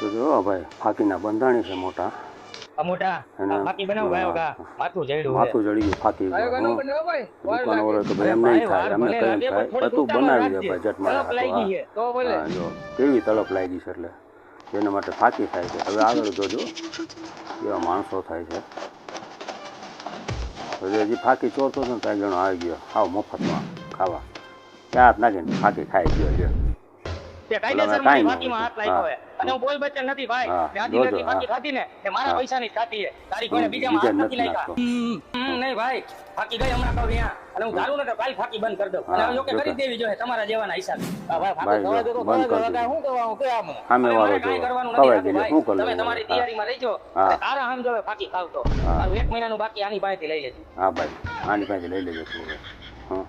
તો જો ભાઈ ફાકીના બંધાણી છે મોટા મોટા ફાકી બનાવ ભાઈ વગા માથું જડ્યું માથું જડી ગયું ફાકી દુકાન વાળો તો ભાઈ એમ નહીં થાય એમને કઈ થાય તું બનાવી દે ભાઈ જટ મારા જો કેવી તળપ લાગી છે એટલે એના માટે ફાકી થાય છે હવે આગળ જોજો એવા માણસો થાય છે હજી ફાકી ચોરતો હતો ને ત્યાં જણો આવી ગયો આવ મફતમાં ખાવા ત્યાં હાથ નાખીને ફાકી ખાઈ ગયો લ્યો તે કાયદેસર મારી ફાકીમાં હાથ લાગ્યો હે અને હું બોલ બચ્ચન નથી ભાઈ મે આદિવાસી ફાકી ખાધી ને એ મારા પૈસાની ખાતી હે તારી કોઈને બીજામાં હાથ નથી લાગ્યા નહીં ભાઈ ફાકી ગઈ હમણાં કહું ત્યાં અને હું ધારું ને તો કાલ ફાકી બંધ કરી દઉં અને જો કે કરી દેવી જોઈએ તમારા જેવાના હિસાબે ભાઈ ફાકી ખવા દો તો ખવા દો હું કહેવાનું કે આમ સામે વાળો જો ખવાય દે હું કરું તમે તમારી તૈયારીમાં રહીજો અને તારા આમ જો ફાકી ખાવ તો 1 મહિનાનું બાકી આની પાસેથી લઈ લેજો હા ભાઈ આની પાસેથી લઈ લેજો હા